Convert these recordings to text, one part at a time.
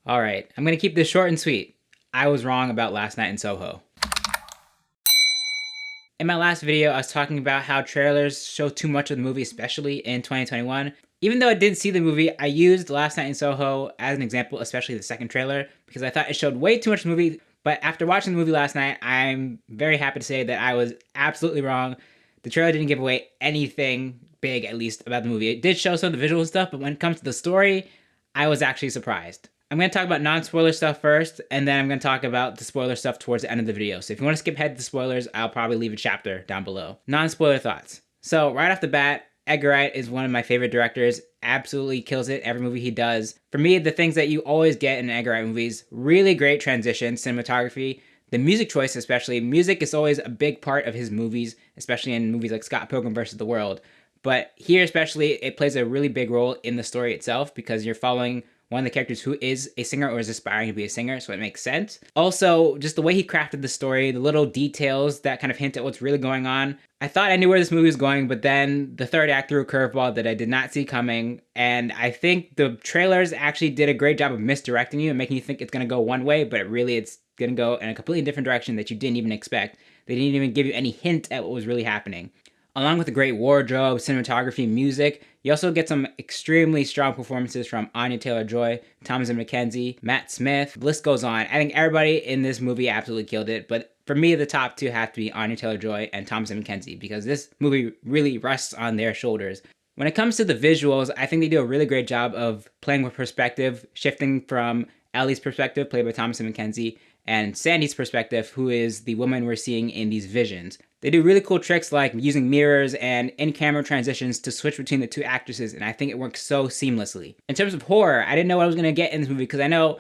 Alright, I'm gonna keep this short and sweet. I was wrong about Last Night in Soho. In my last video, I was talking about how trailers show too much of the movie, especially in 2021. Even though I didn't see the movie, I used Last Night in Soho as an example, especially the second trailer, because I thought it showed way too much of the movie. But after watching the movie last night, I'm very happy to say that I was absolutely wrong. The trailer didn't give away anything big, at least, about the movie. It did show some of the visual stuff, but when it comes to the story, I was actually surprised. I'm going to talk about non-spoiler stuff first, and then I'm going to talk about the spoiler stuff towards the end of the video. So if you want to skip ahead to the spoilers, I'll probably leave a chapter down below. Non-spoiler thoughts. So right off the bat, Edgar Wright is one of my favorite directors. Absolutely kills it every movie he does. For me, the things that you always get in Edgar Wright movies, really great transitions, cinematography, the music choice especially. Music is always a big part of his movies, especially in movies like Scott Pilgrim vs. the World. But here especially, it plays a really big role in the story itself because you're following one of the characters who is a singer or is aspiring to be a singer, so it makes sense. Also, just the way he crafted the story, the little details that kind of hint at what's really going on. I thought I knew where this movie was going, but then the third act threw a curveball that I did not see coming, and I think the trailers actually did a great job of misdirecting you and making you think it's going to go one way, but really it's going to go in a completely different direction that you didn't even expect. They didn't even give you any hint at what was really happening. Along with a great wardrobe, cinematography, music, you also get some extremely strong performances from Anya Taylor-Joy, Thomasin McKenzie, Matt Smith. The list goes on. I think everybody in this movie absolutely killed it, but for me, the top two have to be Anya Taylor-Joy and Thomasin McKenzie because this movie really rests on their shoulders. When it comes to the visuals, I think they do a really great job of playing with perspective, shifting from Ellie's perspective, played by Thomasin McKenzie, and Sandy's perspective, who is the woman we're seeing in these visions. They do really cool tricks like using mirrors and in-camera transitions to switch between the two actresses, and I think it works so seamlessly. In terms of horror, I didn't know what I was going to get in this movie because I know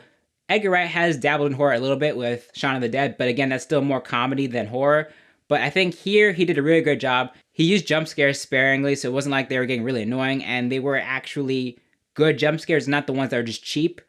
Edgar Wright has dabbled in horror a little bit with Shaun of the Dead, but again, that's still more comedy than horror. But I think here he did a really great job. He used jump scares sparingly, so it wasn't like they were getting really annoying, and they were actually good jump scares, not the ones that are just cheap.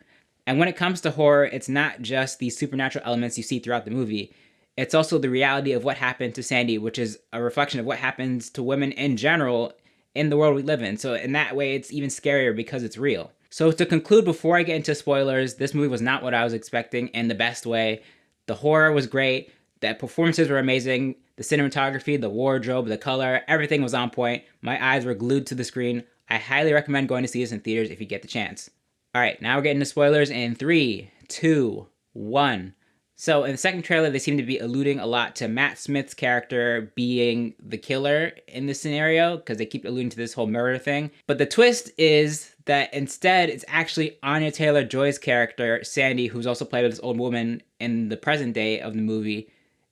And when it comes to horror, it's not just the supernatural elements you see throughout the movie. It's also the reality of what happened to Sandy, which is a reflection of what happens to women in general in the world we live in. So in that way, it's even scarier because it's real. So to conclude, before I get into spoilers, this movie was not what I was expecting in the best way. The horror was great. The performances were amazing. The cinematography, the wardrobe, the color, everything was on point. My eyes were glued to the screen. I highly recommend going to see this in theaters if you get the chance. All right, now we're getting to spoilers in 3, 2, 1. So in the second trailer, they seem to be alluding a lot to Matt Smith's character being the killer in this scenario because they keep alluding to this whole murder thing. But the twist is that instead, it's actually Anya Taylor-Joy's character, Sandy, who's also played by this old woman in the present day of the movie,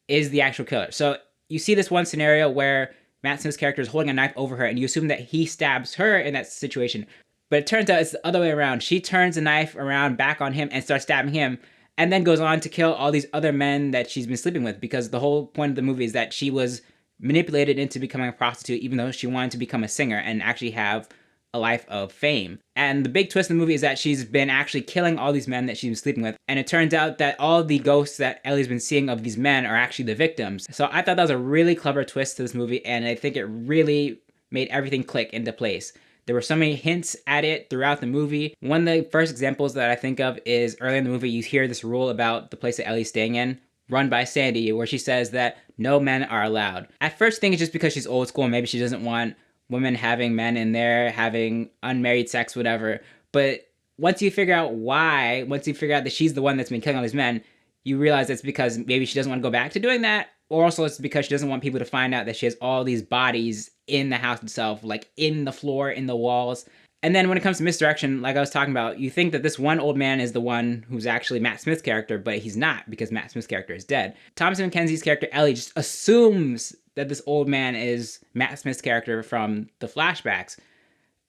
is the actual killer. So you see this one scenario where Matt Smith's character is holding a knife over her and you assume that he stabs her in that situation. But it turns out it's the other way around. She turns the knife around back on him and starts stabbing him, and then goes on to kill all these other men that she's been sleeping with, because the whole point of the movie is that she was manipulated into becoming a prostitute, even though she wanted to become a singer and actually have a life of fame. And the big twist in the movie is that she's been actually killing all these men that she's been sleeping with. And it turns out that all the ghosts that Ellie's been seeing of these men are actually the victims. So I thought that was a really clever twist to this movie, and I think it really made everything click into place. There were so many hints at it throughout the movie. One of the first examples that I think of is early in the movie, you hear this rule about the place that Ellie's staying in, run by Sandy, where she says that no men are allowed. At first, I think it's just because she's old school and maybe she doesn't want women having men in there, having unmarried sex, whatever. But once you figure out why, once you figure out that she's the one that's been killing all these men, you realize it's because maybe she doesn't want to go back to doing that, or also it's because she doesn't want people to find out that she has all these bodies in the house itself, like in the floor, in the walls. And then when it comes to misdirection, like I was talking about, you think that this one old man is the one who's actually Matt Smith's character, but he's not, because Matt Smith's character is dead. Thomasin McKenzie's character, Ellie, just assumes that this old man is Matt Smith's character from the flashbacks.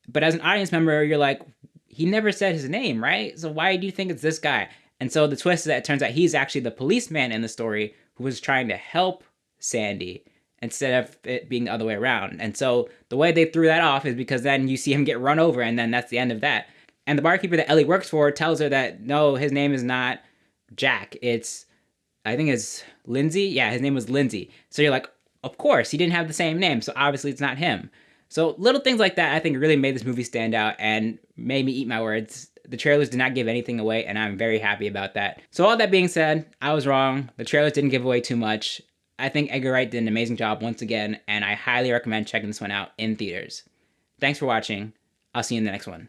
But as an audience member, you're like, he never said his name, right? So why do you think it's this guy? And so the twist is that it turns out he's actually the policeman in the story who was trying to help Sandy instead of it being the other way around. And so the way they threw that off is because then you see him get run over, and then that's the end of that. And the barkeeper that Ellie works for tells her that, no, his name is not Jack. I think it's Lindsay. Yeah, his name was Lindsay. So you're like, of course, he didn't have the same name, so obviously it's not him. So little things like that, I think, really made this movie stand out and made me eat my words The trailers did not give anything away, and I'm very happy about that. So all that being said, I was wrong. The trailers didn't give away too much. I think Edgar Wright did an amazing job once again, and I highly recommend checking this one out in theaters. Thanks for watching. I'll see you in the next one.